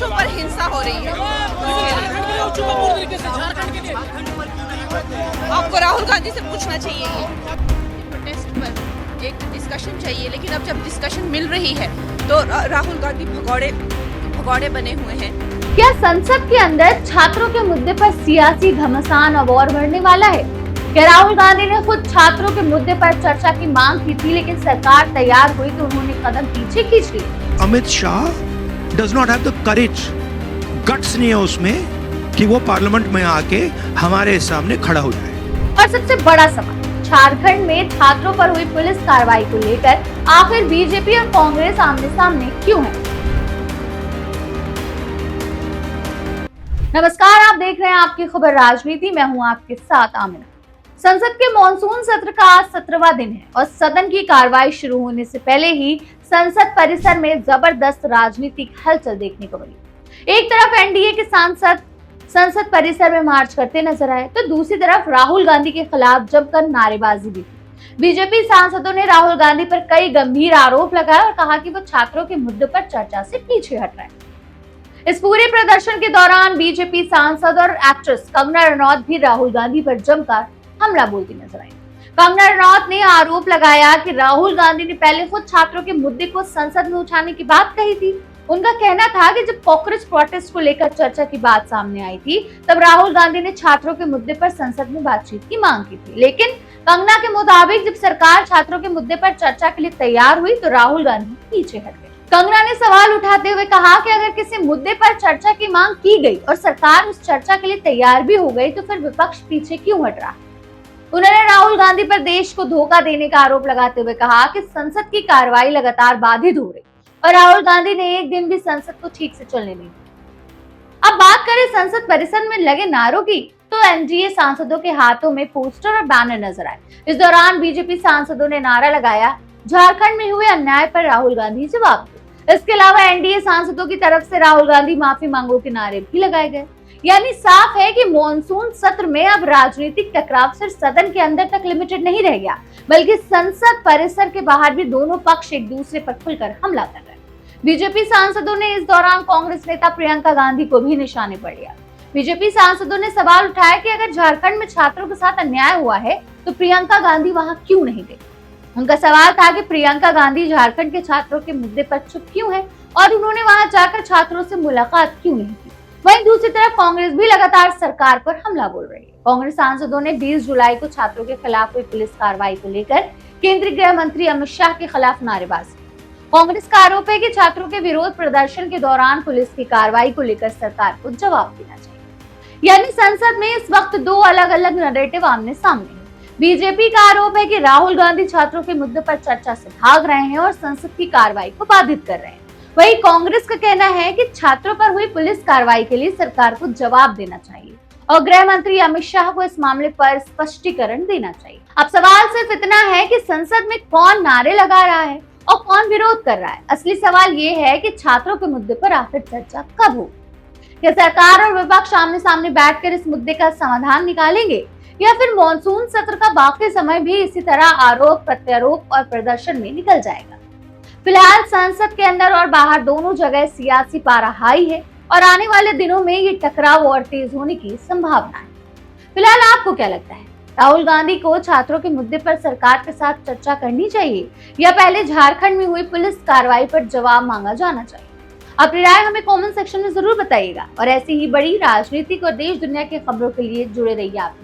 बच्चों पर हिंसा हो रही है। आपको राहुल गांधी से पूछना चाहिए ये प्रोटेस्ट पर एक डिस्कशन चाहिए, लेकिन अब जब डिस्कशन मिल रही है तो राहुल गांधी भगौड़े बने हुए हैं। क्या संसद के अंदर छात्रों के मुद्दे पर सियासी घमासान अब और बढ़ने वाला है? क्या राहुल गांधी ने खुद छात्रों के मुद्दे पर चर्चा की मांग की थी, लेकिन सरकार तैयार हुई तो उन्होंने कदम पीछे खींच लिया? Amit Shah does not have the courage, guts नहीं है उसमें कि वो पार्लियामेंट में आके हमारे सामने खड़ा हो जाए। और सबसे बड़ा सवाल, झारखंड में छात्रों पर हुई पुलिस कार्रवाई को लेकर आखिर बीजेपी और कांग्रेस आमने सामने क्यों है? नमस्कार, आप देख रहे हैं आपकी खबर राजनीति। मैं हूं आपके साथ आमिना। संसद के मॉनसून सत्र का आज 17वां दिन है और सदन की कार्रवाई शुरू होने से पहले ही संसद परिसर में जबरदस्त राजनीतिक हलचल देखने को मिली। एक तरफ एनडीए के सांसद संसद परिसर में मार्च करते नजर आए, तो दूसरी तरफ राहुल गांधी के खिलाफ जमकर नारेबाजी भी की। बीजेपी सांसदों ने राहुल गांधी पर कई गंभीर आरोप लगाए और कहा कि वो छात्रों के मुद्दे पर चर्चा से पीछे हट रहे हैं। इस पूरे प्रदर्शन के दौरान बीजेपी सांसद और एक्ट्रेस कंगना रनौत भी राहुल गांधी पर जमकर हमला बोलती नजर आई। कंगना रनौत ने आरोप लगाया कि राहुल गांधी ने पहले खुद छात्रों के मुद्दे को संसद में उठाने की बात कही थी। उनका कहना था कि जब कॉकरोच प्रोटेस्ट को लेकर चर्चा की बात सामने आई थी, तब राहुल गांधी ने छात्रों के मुद्दे पर संसद में बातचीत की मांग की थी। लेकिन कंगना के मुताबिक जब सरकार छात्रों के मुद्दे पर चर्चा के लिए तैयार हुई तो राहुल गांधी पीछे हट गए। कंगना ने सवाल उठाते हुए कहा कि अगर किसी मुद्दे पर चर्चा की मांग की गई और सरकार उस चर्चा के लिए तैयार भी हो गई, तो फिर विपक्ष पीछे क्यों हट रहा? उन्होंने राहुल गांधी पर देश को धोखा देने का आरोप लगाते हुए कहा कि संसद की कार्रवाई लगातार बाधित हो रही और राहुल गांधी ने एक दिन भी संसद को ठीक से चलने नहीं दिया। अब बात करें संसद परिसर में लगे नारों की, तो एनडीए सांसदों के हाथों में पोस्टर और बैनर नजर आए। इस दौरान बीजेपी सांसदों ने नारा लगाया, झारखंड में हुए अन्याय पर राहुल गांधी जवाब दो। इसके अलावा एनडीए सांसदों की तरफ से राहुल गांधी माफी मांगो के नारे भी लगाए गए। यानी साफ है कि मॉनसून सत्र में अब राजनीतिक टकराव सिर्फ सदन के अंदर तक लिमिटेड नहीं रह गया, बल्कि संसद परिसर के बाहर भी दोनों पक्ष एक दूसरे पर खुलकर हमला कर रहे हैं। बीजेपी सांसदों ने इस दौरान कांग्रेस नेता प्रियंका गांधी को भी निशाने पर लिया। बीजेपी सांसदों ने सवाल उठाया कि अगर झारखंड में छात्रों के साथ अन्याय हुआ है तो प्रियंका गांधी वहां क्यों नहीं गई। उनका सवाल था कि प्रियंका गांधी झारखंड के छात्रों के मुद्दे पर चुप क्यों है और उन्होंने वहां जाकर छात्रों से मुलाकात क्यों नहीं की। वहीं दूसरी तरफ कांग्रेस भी लगातार सरकार पर हमला बोल रही है। कांग्रेस सांसदों ने 20 जुलाई को छात्रों के खिलाफ हुई पुलिस कार्रवाई को लेकर केंद्रीय गृह मंत्री अमित शाह के खिलाफ नारेबाजी। कांग्रेस का आरोप है कि छात्रों के विरोध प्रदर्शन के दौरान पुलिस की कार्रवाई को लेकर सरकार को जवाब देना चाहिए। यानी संसद में इस वक्त दो अलग अलग नैरेटिव आमने सामने हैं। बीजेपी का आरोप है कि राहुल गांधी छात्रों के मुद्दे पर चर्चा से भाग रहे हैं और संसद की कार्रवाई को बाधित कर रहे हैं। वहीं कांग्रेस का कहना है कि छात्रों पर हुई पुलिस कार्रवाई के लिए सरकार को जवाब देना चाहिए और गृह मंत्री अमित शाह को इस मामले पर स्पष्टीकरण देना चाहिए। अब सवाल सिर्फ इतना है कि संसद में कौन नारे लगा रहा है और कौन विरोध कर रहा है। असली सवाल ये है कि छात्रों के मुद्दे पर आखिर चर्चा कब हो। क्या सरकार और विपक्ष आमने सामने बैठकर इस मुद्दे का समाधान निकालेंगे, या फिर मॉनसून सत्र का बाकी समय भी इसी तरह आरोप प्रत्यारोप और प्रदर्शन में निकल जाएगा? फिलहाल संसद के अंदर और बाहर दोनों जगह सियासी पारा हाई है और आने वाले दिनों में ये टकराव और तेज होने की संभावना है। फिलहाल आपको क्या लगता है, राहुल गांधी को छात्रों के मुद्दे पर सरकार के साथ चर्चा करनी चाहिए या पहले झारखंड में हुई पुलिस कार्रवाई पर जवाब मांगा जाना चाहिए? अपनी राय हमें कमेंट सेक्शन में जरूर बताइएगा और ऐसी ही बड़ी राजनीतिक और देश दुनिया की खबरों के लिए जुड़े रहिए आप।